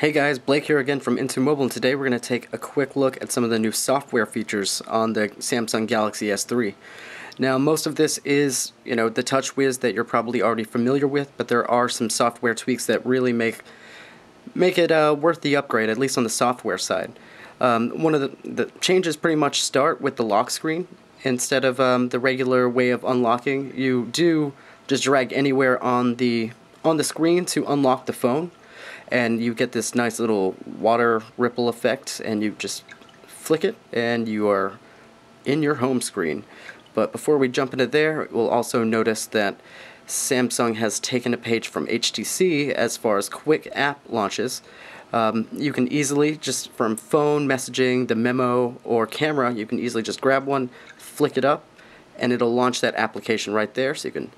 Hey guys, Blake here again from Into Mobile, and today we're going to take a quick look at some of the new software features on the Samsung Galaxy S3. Now, most of this is, the TouchWiz that you're probably already familiar with, but there are some software tweaks that really make it worth the upgrade, at least on the software side. One of the changes pretty much start with the lock screen. Instead of the regular way of unlocking, you do just drag anywhere on the screen to unlock the phone. And you get this nice little water ripple effect, and you just flick it and you are in your home screen. But before we jump into there, we'll also notice that Samsung has taken a page from HTC as far as quick app launches. You can easily, just from phone, messaging, the memo, or camera, you can easily just grab one, flick it up, and it'll launch that application right there, so you can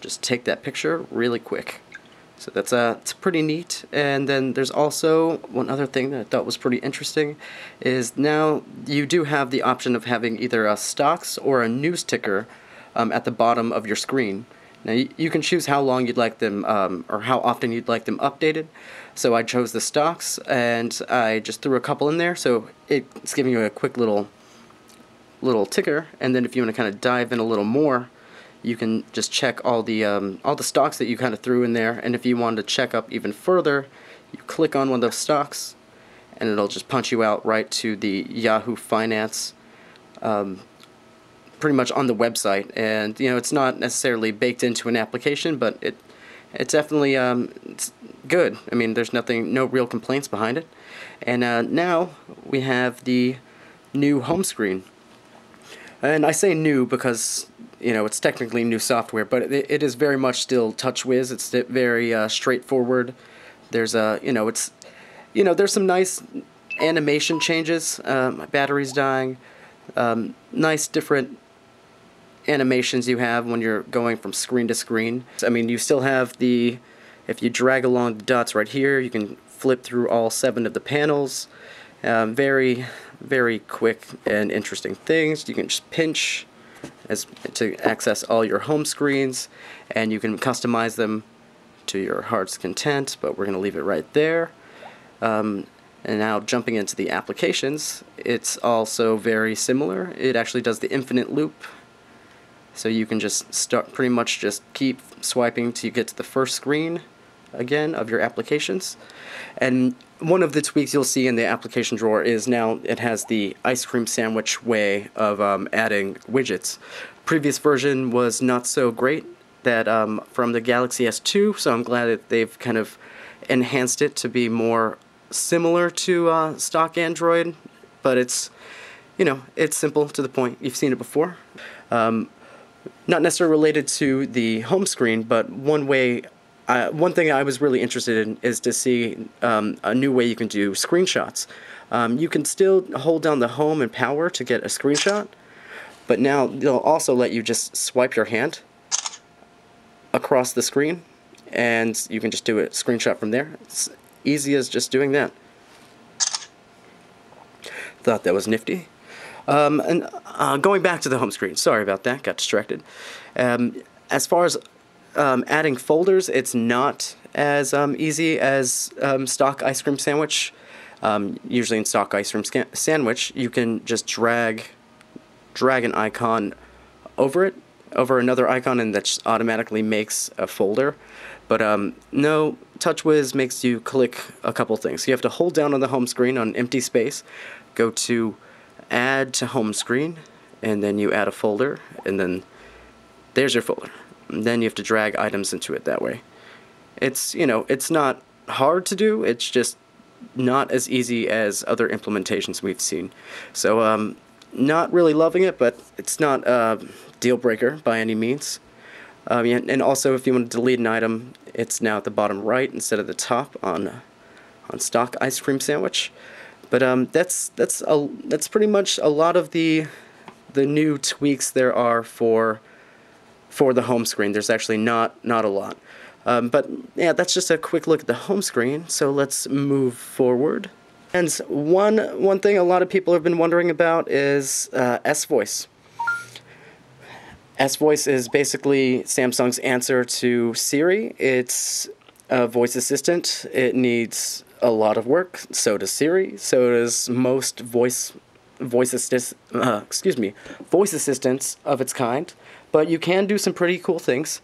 just take that picture really quick. So that's it's pretty neat. And then there's also one other thing that I thought was pretty interesting, is now you do have the option of having either a stocks or a news ticker at the bottom of your screen. Now you can choose how long you'd like them or how often you'd like them updated. So I chose the stocks, and I just threw a couple in there, so it's giving you a quick little ticker. And then if you want to kind of dive in a little more, you can just check all the stocks that you kind of threw in there, and if you wanted to check up even further, you click on one of those stocks, and it'll just punch you out right to the Yahoo Finance, pretty much on the website. And it's not necessarily baked into an application, but it's definitely it's good. I mean, there's no real complaints behind it. And now we have the new home screen. And I say new because it's technically new software, but it is very much still TouchWiz. It's very straightforward. There's there's some nice animation changes. My battery's dying. Nice different animations you have when you're going from screen to screen. I mean, you still have if you drag along the dots right here, you can flip through all 7 of the panels. Very, very quick and interesting things. You can just pinch to access all your home screens, and you can customize them to your heart's content, but we're going to leave it right there. And now jumping into the applications, it's also very similar. It actually does the infinite loop, so you can just pretty much just keep swiping till you get to the first screen again of your applications. And one of the tweaks you'll see in the application drawer is now it has the ice cream sandwich way of adding widgets. Previous version was not so great, that from the Galaxy S2, so I'm glad that they've kind of enhanced it to be more similar to stock Android, but it's simple to the point. You've seen it before. Not necessarily related to the home screen, but one thing I was really interested in is to see a new way you can do screenshots. You can still hold down the home and power to get a screenshot, but now they'll also let you just swipe your hand across the screen, and you can just do a screenshot from there. It's easy as just doing that. Thought that was nifty. Going back to the home screen, sorry about that, got distracted. As far as adding folders, it's not as easy as stock ice cream sandwich. Usually in stock ice cream sandwich, you can just drag an icon over another icon, and that just automatically makes a folder. But no, TouchWiz makes you click a couple things. So you have to hold down on the home screen on empty space, go to Add to Home Screen, and then you add a folder, and then there's your folder. And then you have to drag items into it that way. It's not hard to do, it's just not as easy as other implementations we've seen. So not really loving it, but it's not a deal breaker by any means. And also, if you want to delete an item, it's now at the bottom right instead of the top on stock ice cream sandwich. But that's pretty much a lot of the new tweaks there are for the home screen. There's actually not a lot. But yeah, that's just a quick look at the home screen. So let's move forward. And one thing a lot of people have been wondering about is S-Voice. S-Voice is basically Samsung's answer to Siri. It's a voice assistant. It needs a lot of work. So does Siri. So does most voice assistants of its kind. But you can do some pretty cool things.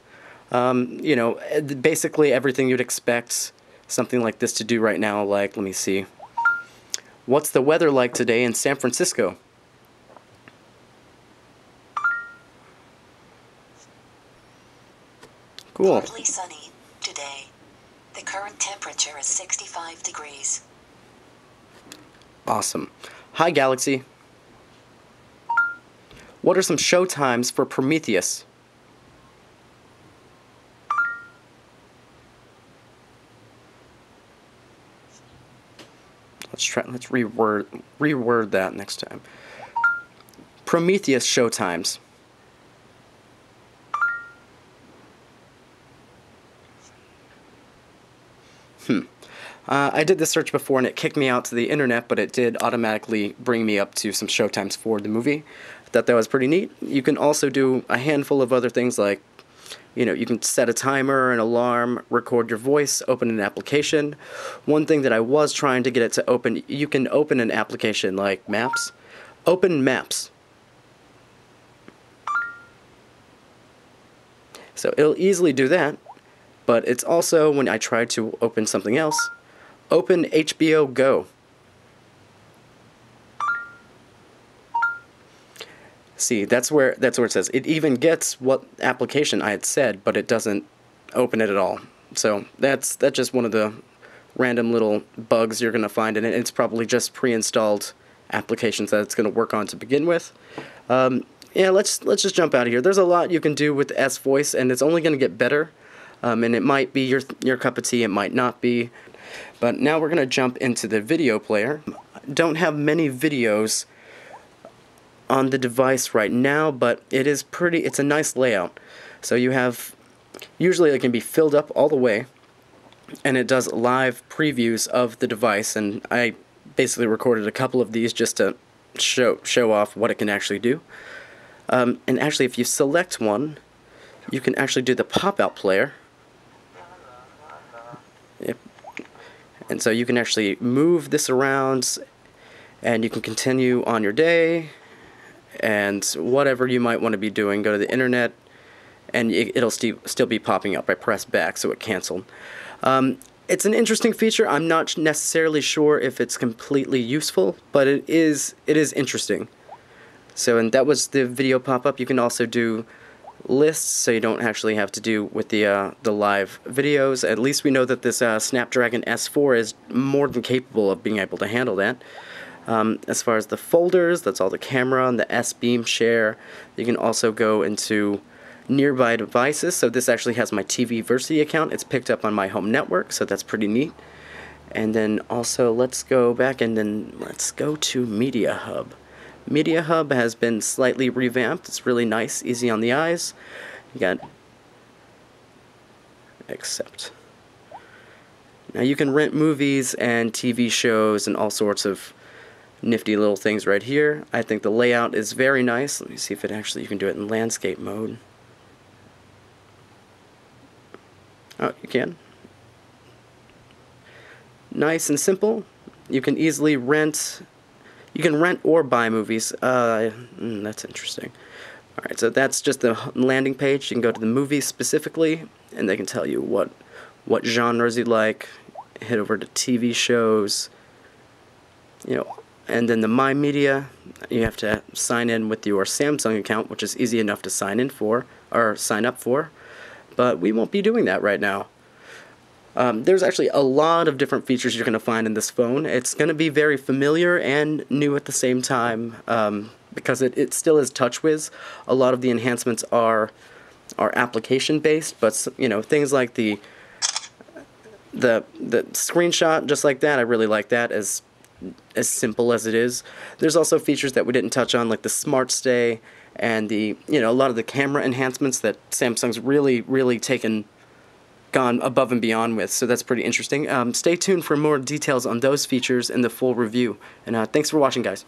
You know, basically everything you'd expect something like this to do right now. Like, let me see. What's the weather like today in San Francisco? Cool. Partly sunny today. The current temperature is 65 degrees. Awesome. Hi, Galaxy. What are some show times for Prometheus? Let's reword that next time. Prometheus show times. I did this search before and it kicked me out to the internet, but it did automatically bring me up to some showtimes for the movie. I thought that was pretty neat. You can also do a handful of other things like, you know, you can set a timer, an alarm, record your voice, open an application. One thing that I was trying to get it to open, you can open an application like Maps. Open Maps. So it'll easily do that, but it's also, when I try to open something else, open HBO Go. See, that's where it says. It even gets what application I had said, but it doesn't open it at all. So that's just one of the random little bugs you're going to find in it. It's probably just pre-installed applications that it's going to work on to begin with. Yeah, let's just jump out of here. There's a lot you can do with S Voice, and it's only going to get better. And it might be your cup of tea, it might not be. But now we're going to jump into the video player. Don't have many videos on the device right now, but it's a nice layout. So you have, usually it can be filled up all the way, and it does live previews of the device, and I basically recorded a couple of these just to show off what it can actually do. And actually, if you select one, you can actually do the pop-out player. Yep. And so you can actually move this around, and you can continue on your day, and whatever you might want to be doing, go to the internet, and it'll still be popping up. I press back, so it canceled. It's an interesting feature. I'm not necessarily sure if it's completely useful, but it is interesting. So, and that was the video pop-up. You can also do lists, so you don't actually have to do with the live videos. At least we know that this Snapdragon S4 is more than capable of being able to handle that. As far as the folders, that's all the camera and the S-Beam share. You can also go into nearby devices. So this actually has my TVversity account. It's picked up on my home network, so that's pretty neat. And then also let's go back and then let's go to Media Hub. Media Hub has been slightly revamped. It's really nice, easy on the eyes. You got accept. Now you can rent movies and TV shows and all sorts of nifty little things right here. I think the layout is very nice. Let me see if you can do it in landscape mode. Oh, you can. Nice and simple. You can easily rent. You can rent or buy movies. That's interesting. Alright, so that's just the landing page. You can go to the movies specifically, and they can tell you what genres you like. Head over to TV shows. You know, and then the My Media, you have to sign in with your Samsung account, which is easy enough to sign in for, or sign up for. But we won't be doing that right now. There's actually a lot of different features you're going to find in this phone. It's going to be very familiar and new at the same time, because it still is TouchWiz. A lot of the enhancements are application based, but you know, things like the screenshot, just like that, I really like that, as simple as it is. There's also features that we didn't touch on, like the Smart Stay and a lot of the camera enhancements that Samsung's really gone above and beyond with, so that's pretty interesting. Stay tuned for more details on those features in the full review, and thanks for watching, guys.